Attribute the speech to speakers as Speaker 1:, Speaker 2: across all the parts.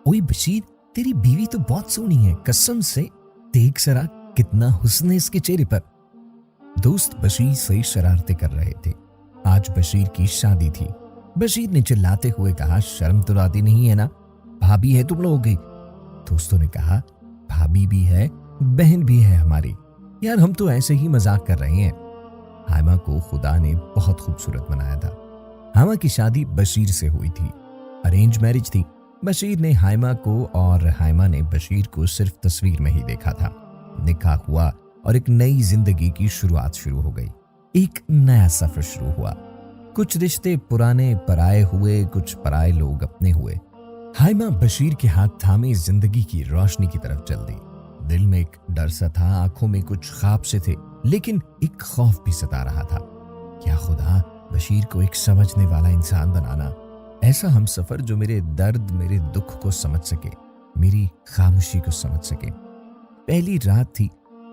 Speaker 1: ओए बशीर, तेरी बीवी तो बहुत सोहनी है, कसम से। देख जरा कितना हुस्न है इसके चेहरे पर। दोस्त बशीर से शरारतें कर रहे थे। आज बशीर की शादी थी। बशीर ने चिल्लाते हुए कहा, शर्म तो आती नहीं है ना, भाभी है तुम लोगों की। दोस्तों ने कहा, भाभी भी है, बहन भी है हमारी, यार हम तो ऐसे ही मजाक कर रहे हैं। हाइमा को खुदा ने बहुत खूबसूरत बनाया था। हाइमा की शादी बशीर से हुई थी। अरेंज मैरिज थी। बशीर ने हाइमा को और हाइमा ने बशीर को सिर्फ तस्वीर में ही देखा था। निकाह हुआ और एक नई जिंदगी की शुरुआत शुरू हो गई। एक नया सफर शुरू हुआ। कुछ रिश्ते पुराने पराए हुए, कुछ पराए लोग अपने हुए। हाइमा बशीर के हाथ थामे जिंदगी की रोशनी की तरफ चल दी। दिल में एक डर सा था, आंखों में कुछ ख्वाब से थे, लेकिन एक खौफ भी सता रहा था। क्या खुदा बशीर को एक समझने वाला इंसान बनाना, ऐसा हम सफर जो मेरे दर्द, मेरे दुख को समझ सके, मेरी खामोशी को समझ सके। पहली रात थी।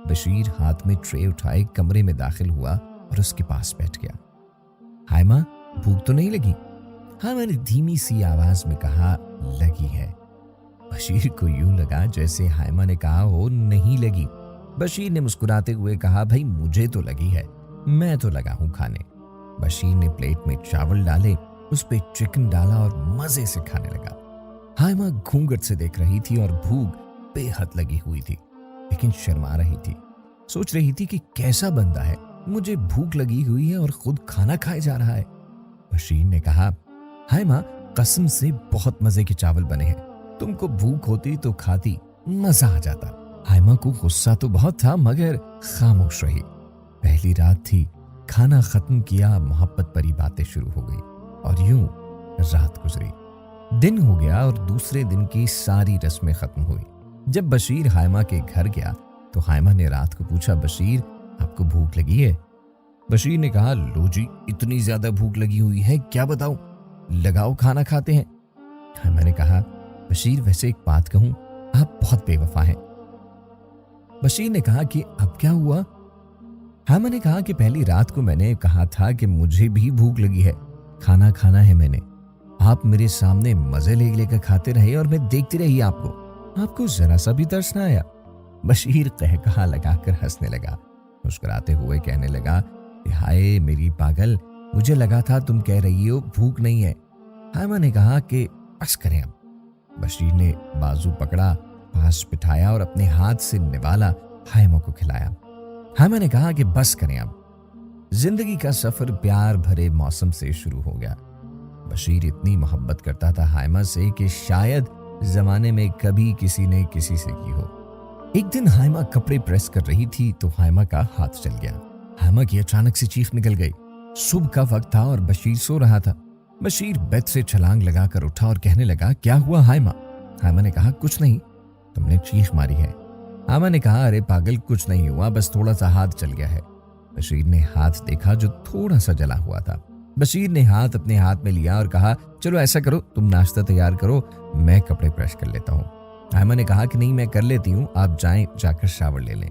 Speaker 1: बशीर हाथ में ट्रे उठाए कमरे में दाखिल हुआ और उसके पास बैठ गया। हाइमा, भूख तो नहीं लगी? हाँ, मैंने धीमी सी आवाज में कहा, लगी है। बशीर को यूं लगा जैसे हाइमा ने कहा हो नहीं लगी। बशीर ने मुस्कुराते हुए कहा, भाई मुझे तो लगी है, मैं तो लगा हूं खाने। बशीर ने प्लेट में चावल डाले, उस पे चिकन डाला और मजे से खाने लगा। हाइमा घूंघट से देख रही थी और भूख बेहद लगी हुई थी, लेकिन शर्मा रही थी। सोच रही थी कि कैसा बंदा है, मुझे भूख लगी हुई है और खुद खाना खाए जा रहा है। बशीर ने कहा, हाइमा कसम से बहुत मजे के चावल बने हैं, तुमको भूख होती तो खाती, मजा आ जाता। हाइमा को गुस्सा तो बहुत था मगर खामोश रही। पहली रात थी, खाना खत्म किया, मोहब्बत भरी बातें शुरू हो गई और यूं रात गुजरी। दिन हो गया और दूसरे दिन की सारी रस्में खत्म हुई। जब बशीर हाइमा के घर गया तो हाइमा ने रात को पूछा, बशीर आपको भूख लगी है? बशीर ने कहा, लो जी, इतनी ज्यादा भूख लगी हुई है, क्या बताऊं, लगाओ खाना खाते हैं। हाइमा ने कहा, बशीर वैसे एक बात कहूं, आप बहुत बेवफा हैं। बशीर ने कहा कि अब क्या हुआ? हाइमा ने कहा कि पहली रात को मैंने कहा था कि मुझे भी भूख लगी है, खाना खाना है मैंने। आप मेरे सामने मजे ले लेकर खाते रहे और मैं देखती रही आपको जरा सा भी तरस ना आया। बशीर कहकहा लगाकर हंसने लगा, मुस्कुराते हुए कहने लगा, हाय मेरी पागल, मुझे लगा था तुम कह रही हो भूख नहीं है। हाइमा ने कहा कि बस करें अब। बशीर ने बाजू पकड़ा, पास बिठाया और अपने हाथ से निवाला, हाइमा को खिलाया। हाइमा ने कहा कि बस करें अब। जिंदगी का सफर प्यार भरे मौसम से शुरू हो गया। बशीर इतनी मोहब्बत करता था हाइमा से कि शायद जमाने में कभी किसी ने किसी से की हो। एक दिन हाइमा कपड़े प्रेस कर रही थी तो हाइमा का हाथ चल गया। हाइमा की अचानक से चीख निकल गई। सुबह का वक्त था और बशीर सो रहा था। बशीर बेड से छलांग लगाकर उठा और कहने लगा, क्या हुआ हाइमा? हाइमा ने कहा, कुछ नहीं, तुमने चीख मारी है। हाइमा ने कहा, अरे पागल, कुछ नहीं हुआ, बस थोड़ा सा हाथ जल गया है। बशीर ने हाथ देखा जो थोड़ा सा जला हुआ था। बशीर ने हाथ अपने हाथ में लिया और कहा, चलो ऐसा करो, तुम नाश्ता तैयार करो, मैं कपड़े प्रेस कर लेता हूँ। हाइमा ने कहा कि नहीं, मैं कर लेती हूँ, आप जाएं, जाकर शावर ले लें।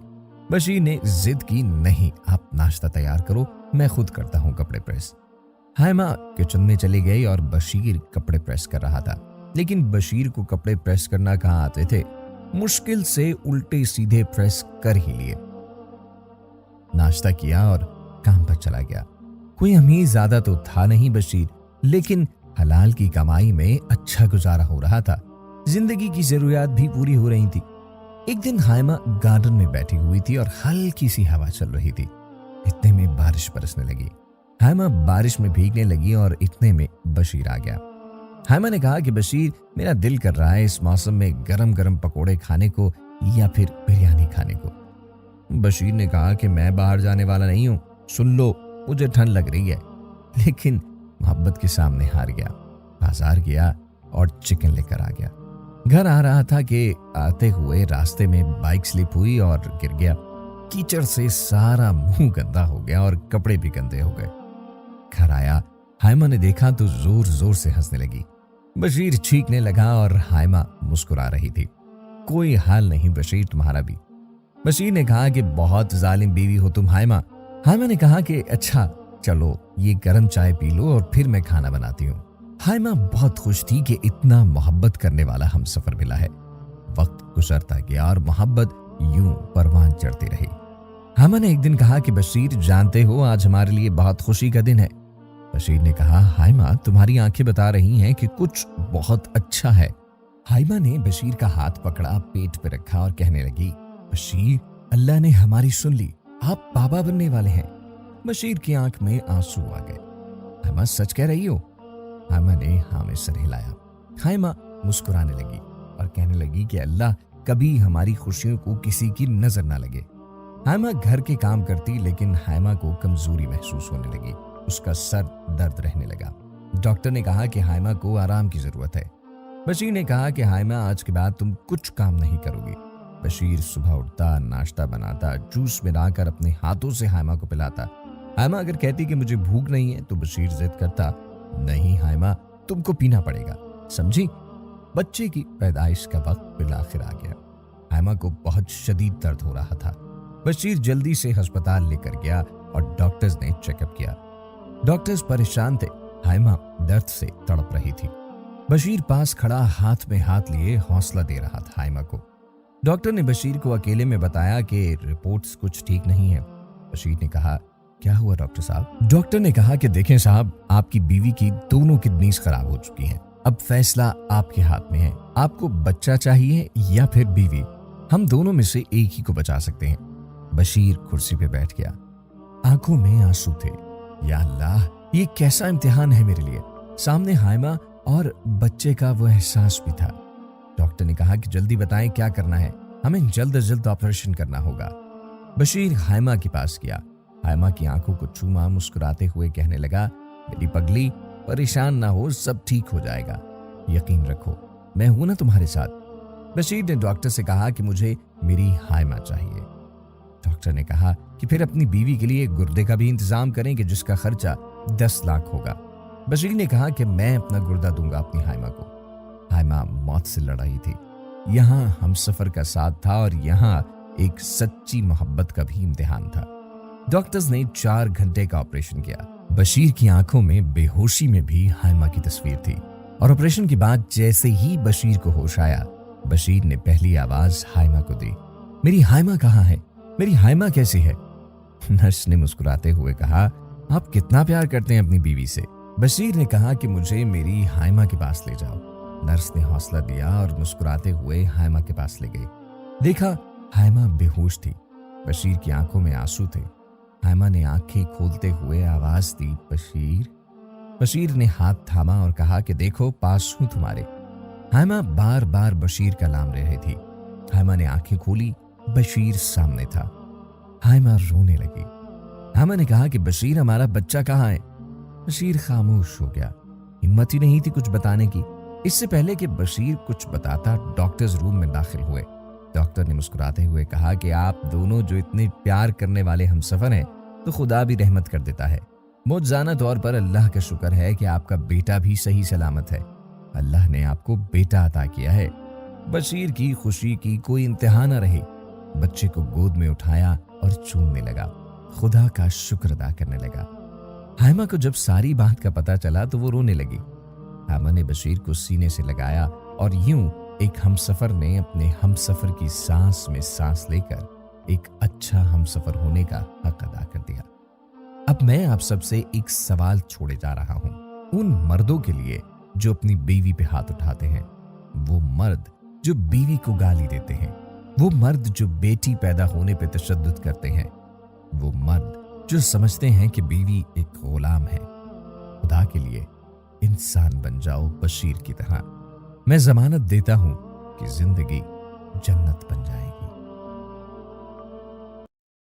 Speaker 1: बशीर ने जिद की, नहीं, आप नाश्ता तैयार करो, मैं खुद करता हूँ कपड़े प्रेस। हाइमा किचन में चली गई और बशीर कपड़े प्रेस कर रहा था, लेकिन बशीर को कपड़े प्रेस करना कहाँ आते थे। मुश्किल से उल्टे सीधे प्रेस कर ही लिए। नाश्ता किया और काम पर चला गया। कोई अमीर ज्यादा तो था नहीं बशीर, लेकिन हलाल की कमाई में अच्छा गुजारा हो रहा था। जिंदगी की जरूरियात भी पूरी हो रही थी। एक दिन हाइमा गार्डन में बैठी हुई थी और हल्की सी हवा चल रही थी। इतने में बारिश बरसने लगी। हाइमा बारिश में भीगने लगी और इतने में बशीर आ गया। हाइमा ने कहा कि बशीर, मेरा दिल कर रहा है इस मौसम में गरम गरम पकोड़े खाने को या फिर बिरयानी खाने को। बशीर ने कहा कि मैं बाहर जाने वाला नहीं हूं, सुन लो, मुझे ठंड लग रही है। लेकिन मोहब्बत के सामने हार गया। बाजार गया और चिकन लेकर आ गया। घर आ रहा था कि आते हुए रास्ते में बाइक स्लिप हुई और गिर गया। कीचड़ से सारा मुंह गंदा हो गया और कपड़े भी गंदे हो गए। घर आया, हाइमा ने देखा तो जोर जोर से हंसने लगी। बशीर चीखने लगा और हाइमा मुस्कुरा रही थी। कोई हाल नहीं बशीर तुम्हारा भी। बशीर ने कहा कि बहुत जालिम बीवी हो तुम हाइमा। हाइमा ने कहा कि अच्छा चलो ये गर्म चाय पी लो और फिर मैं खाना बनाती हूँ। हाइमा बहुत खुश थी कि इतना मोहब्बत करने वाला हमसफर मिला है। वक्त गुजरता गया और मोहब्बत यूं परवान चढ़ती रही। हाइमा ने एक दिन कहा कि बशीर, जानते हो आज हमारे लिए बहुत खुशी का दिन है। बशीर ने कहा, हाइमा तुम्हारी आंखें बता रही हैं कि कुछ बहुत अच्छा है। हाइमा ने बशीर का हाथ पकड़ा, पेट पे रखा और कहने लगी, बशीर, अल्लाह ने हमारी सुन ली, आप बाबा बनने वाले हैं। बशीर की आंख में आंसू आ गए। हाइमा सच कह रही हो? हाइमा ने हाँ में सर हिलाया। हाइमा मुस्कुराने लगी और कहने लगी कि अल्लाह कभी हमारी खुशियों को किसी की नजर ना लगे। हाइमा घर के काम करती, लेकिन हाइमा को कमजोरी महसूस होने लगी। उसका सर दर्द रहने लगा। डॉक्टर ने कहा कि हाइमा को आराम की जरूरत है। बशीर ने कहा कि हाइमा, आज के बाद तुम कुछ काम नहीं करोगी। बशीर सुबह उठता, नाश्ता बनाता, जूस मिलाकर अपने हाथों से हाइमा को पिलाता। हाइमा अगर कहती कि मुझे भूख नहीं है तो बशीर जिद करता, नहीं हाइमा, तुमको पीना पड़ेगा, समझी। बच्चे की पैदाइश का वक्त बिलाखिर आ गया। हाइमा को बहुत शदीद दर्द हो रहा था। बशीर जल्दी से अस्पताल लेकर गया और डॉक्टर्स ने चेकअप किया। डॉक्टर्स परेशान थे। हाइमा दर्द से तड़प रही थी। बशीर पास खड़ा हाथ में हाथ लिए हौसला दे रहा था हाइमा को। डॉक्टर ने बशीर को अकेले में बताया कि रिपोर्ट्स कुछ ठीक नहीं है। बशीर ने कहा, क्या हुआ डॉक्टर साहब? डॉक्टर ने कहा कि देखें साहब, आपकी बीवी की दोनों किडनीज खराब हो चुकी हैं। अब फैसला आपके हाथ में है। आपको बच्चा चाहिए या फिर बीवी? हम दोनों में से एक ही को बचा सकते हैं। बशीर कुर्सी पे बैठ गया। आंखों में आंसू थे। या अल्लाह, ये कैसा इम्तिहान है मेरे लिए। सामने हाइमा और बच्चे का वो एहसास भी था। डॉक्टर ने कहा कि जल्दी बताएं क्या करना है, हमें जल्द से जल्द ऑपरेशन करना होगा। बशीर हाइमा के पास गया। हाइमा की आंखों को चूमा, मुस्कुराते हुए कहने लगा, मेरी पगली, परेशान ना हो, सब ठीक हो जाएगा, यकीन रखो, मैं हूं ना तुम्हारे साथ। बशीर ने डॉक्टर से कहा कि मुझे मेरी हाइमा चाहिए। डॉक्टर ने कहा कि फिर अपनी बीवी के लिए गुर्दे का भी इंतजाम करें कि जिसका खर्चा 10 लाख होगा। बशीर ने कहा कि मैं अपना गुर्दा दूंगा अपनी हाइमा को। हाइमा मौत से लड़ रही थी। यहाँ हम सफर का साथ था और यहाँ एक सच्ची मोहब्बत का भी इम्तिहान था। डॉक्टर्स ने 4 घंटे का ऑपरेशन किया। बशीर की आंखों में बेहोशी में भी हाइमा की तस्वीर थी। और ऑपरेशन के बाद जैसे ही बशीर को होश आया, बशीर ने पहली आवाज हाइमा को दी, मेरी हाइमा कहाँ है? मेरी हाइमा कैसी है? नर्स ने मुस्कुराते हुए कहा, आप कितना प्यार करते हैं अपनी बीवी से। बशीर ने कहा कि मुझे मेरी हाइमा के पास ले जाओ। नर्स ने हौसला दिया और मुस्कुराते हुए हाइमा के पास ले गई। देखा, हाइमा बेहोश थी। बशीर की आंखों में आंसू थे। हाइमा ने आंखें खोलते हुए आवाज दी, बशीर। बशीर ने हाथ थामा और कहा कि देखो, पास हूं तुम्हारे। हाइमा बार बार बशीर का नाम ले रही थी। हाइमा ने आंखें खोली, बशीर सामने था। हाइमा रोने लगी। हाइमा ने कहा कि बशीर, हमारा बच्चा कहाँ है? बशीर खामोश हो गया। हिम्मत ही नहीं थी कुछ बताने की। इससे पहले कि बशीर कुछ बताता, डॉक्टर्स रूम में दाखिल हुए। डॉक्टर ने मुस्कुराते हुए कहा कि आप दोनों जो इतने प्यार करने वाले हमसफर हैं, तो खुदा भी रहमत कर देता है। मौजूदा तौर पर अल्लाह का शुक्र है कि आपका बेटा भी सही सलामत है। अल्लाह ने आपको बेटा अता किया है। बशीर की खुशी की कोई इंतहा न रही। बच्चे को गोद में उठाया और चूमने लगा, खुदा का शुक्र अदा करने लगा। हाइमा को जब सारी बात का पता चला तो वो रोने लगी। हाइमा ने बशीर को सीने से लगाया और यूं एक हमसफर ने अपने हमसफर की सांस में सांस लेकर एक अच्छा हमसफर होने का हक अदा कर दिया। अब मैं आप सबसे एक सवाल छोड़े जा रहा हूं, उन मर्दों के लिए जो अपनी बीवी पे हाथ उठाते हैं, वो मर्द जो बीवी को गाली देते हैं, वो मर्द जो बेटी पैदा होने पे तशद्दुद करते हैं, वो मर्द जो समझते हैं कि बीवी एक गुलाम है। खुदा के लिए इंसान बन जाओ बशीर की तरह। मैं जमानत देता हूं कि जिंदगी जन्नत बन जाएगी।